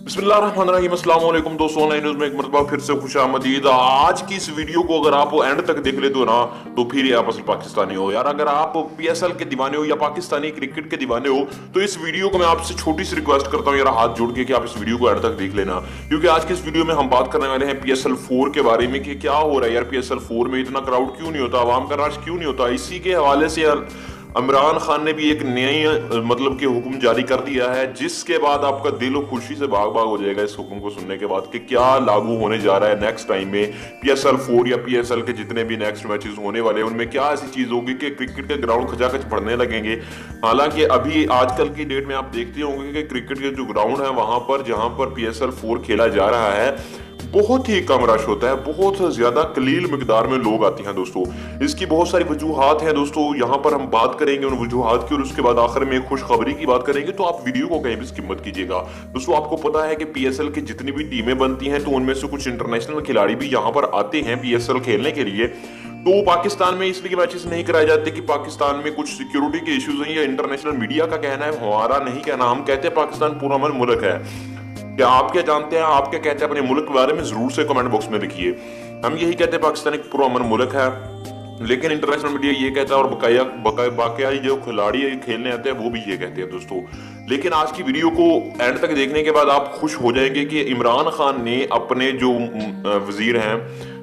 बिस्मिल्लाहिर्रहमानिर्रहीम, अस्सलाम वालेकुम दोस्तों। ऑनलाइन न्यूज़ में एक मरतबा फिर से खुशामदीद। आज की इस वीडियो को अगर आप एंड तक देख लेते हो ना, तो फिर ये आप असल पाकिस्तानी हो यार। अगर आप पीएसएल के दीवाने हो या पाकिस्तानी क्रिकेट के दीवाने हो, तो इस वीडियो को मैं आपसे छोटी सी रिक्वेस्ट करता हूँ यार, हाथ जोड़ के कि आप इस वीडियो को एंड तक देख लेना, क्योंकि आज की इस वीडियो में हम बात करने वाले हैं पीएसएल 4 के बारे में कि क्या हो रहा है यार। पीएसएल 4 में इतना क्राउड क्यों नहीं होता, आवाम का रश क्यों नहीं होता। इसी के हवाले से यार इमरान खान ने भी एक नई मतलब कि हुक्म जारी कर दिया है, जिसके बाद आपका दिल खुशी से भाग भाग हो जाएगा इस हुक्म को सुनने के बाद कि क्या लागू होने जा रहा है नेक्स्ट टाइम में पीएसएल 4 या पीएसएल के जितने भी नेक्स्ट मैचेस होने वाले हैं उनमें क्या ऐसी चीज होगी कि क्रिकेट के ग्राउंड खचाखच भरने लगेंगे। हालांकि अभी आजकल की डेट में आप देखते होंगे कि क्रिकेट के जो ग्राउंड है वहां पर जहां पर पीएसएल 4 खेला जा रहा है बहुत ही कम रश होता है, बहुत ज्यादा कलील मिकदार में लोग आते हैं दोस्तों। इसकी बहुत सारी वजूहात हैं दोस्तों, यहाँ पर हम बात करेंगे उन वजूहात की और उसके बाद आखिर में एक खुशखबरी की बात करेंगे। तो आप वीडियो को कहीं भी स्किप मत कीजिएगा दोस्तों। आपको पता है कि पीएसएल की जितनी भी टीमें बनती हैं तो उनमें से कुछ इंटरनेशनल खिलाड़ी भी यहाँ पर आते हैं पीएसएल खेलने के लिए। तो पाकिस्तान में इसलिए मैचेस नहीं कराए जाते कि पाकिस्तान में कुछ सिक्योरिटी के इश्यूज हैं या इंटरनेशनल मीडिया का कहना है, हमारा नहीं कहना। हम कहते हैं पाकिस्तान पुरअमन मुल्क है। क्या आप क्या जानते हैं, आप क्या कहते हैं अपने मुल्क के बारे में जरूर से कमेंट बॉक्स में लिखिए। हम यही कहते हैं पाकिस्तान एक पुरअमन मुल्क है, लेकिन इंटरनेशनल मीडिया ये कहता है और बाकाया जो खिलाड़ी खेलने आते हैं वो भी ये कहते हैं दोस्तों। लेकिन आज की वीडियो को एंड तक देखने के बाद आप खुश हो जाएंगे कि इमरान खान ने अपने जो वजीर हैं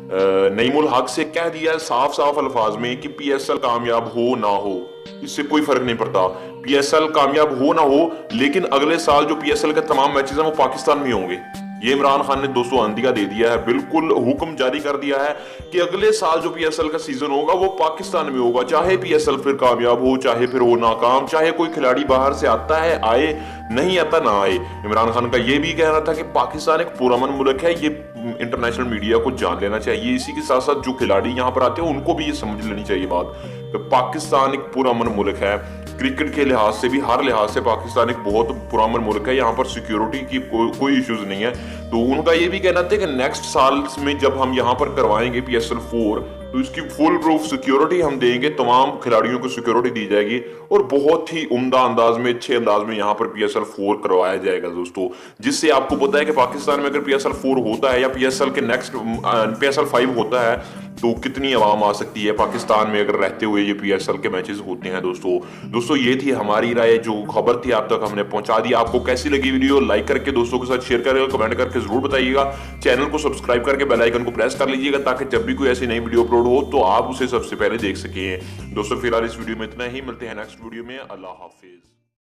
नईमुल हक से कह दिया है साफ साफ अल्फाज में कि पीएसएल कामयाब हो ना हो इससे कोई फर्क नहीं पड़ता। पीएसएल कामयाब हो ना हो, लेकिन अगले साल जो पीएसएल के तमाम मैचेस हैं वो पाकिस्तान में होंगे। ये इमरान खान ने दोस्तों अंदिया दे दिया है, बिल्कुल हुक्म जारी कर दिया है कि अगले साल जो पीएसएल का सीजन होगा वो पाकिस्तान में होगा। चाहे पीएसएल फिर कामयाब हो, चाहे फिर वो नाकाम, चाहे कोई खिलाड़ी बाहर से आता है आए, नहीं आता ना आए। इमरान खान का ये भी कहना था कि पाकिस्तान एक पुरअमन मुल्क है, ये इंटरनेशनल मीडिया को जान लेना चाहिए। इसी के साथ साथ जो खिलाड़ी यहाँ पर आते हैं उनको भी ये समझ लेनी चाहिए बात कि पाकिस्तान एक पुरअमन मुल्क है। क्रिकेट के लिहाज से भी हर लिहाज से पाकिस्तान एक बहुत पुरअमन मुल्क है, यहाँ पर सिक्योरिटी की कोई इश्यूज नहीं है। तो उनका ये भी कहना था कि नेक्स्ट साल में जब हम यहाँ पर करवाएंगे पीएसएल 4 तो इसकी फुल प्रूफ सिक्योरिटी हम देंगे, तमाम खिलाड़ियों को सिक्योरिटी दी जाएगी और बहुत ही उम्दा अंदाज में, अच्छे अंदाज में यहाँ पर पीएसएल 4 करवाया जाएगा दोस्तों। जिससे आपको पता है कि पाकिस्तान में अगर पीएसएल 4 होता है या पीएसएल के नेक्स्ट पीएसएल 5 होता है तो कितनी आवाम आ सकती है पाकिस्तान में अगर रहते हुए ये पीएसएल के मैचेस होते हैं दोस्तों। ये थी हमारी राय, जो खबर थी आप तक हमने पहुंचा दी। आपको कैसी लगी वीडियो, लाइक करके दोस्तों के साथ शेयर करेगा, कमेंट करके जरूर बताइएगा। चैनल को सब्सक्राइब करके बेल आइकन को प्रेस कर लीजिएगा ताकि जब भी कोई ऐसी नई वीडियो अपलोड हो तो आप उसे सबसे पहले देख सकें दोस्तों। फिलहाल इस वीडियो में इतना ही, मिलते हैं नेक्स्ट वीडियो में। अल्लाह हाफिज।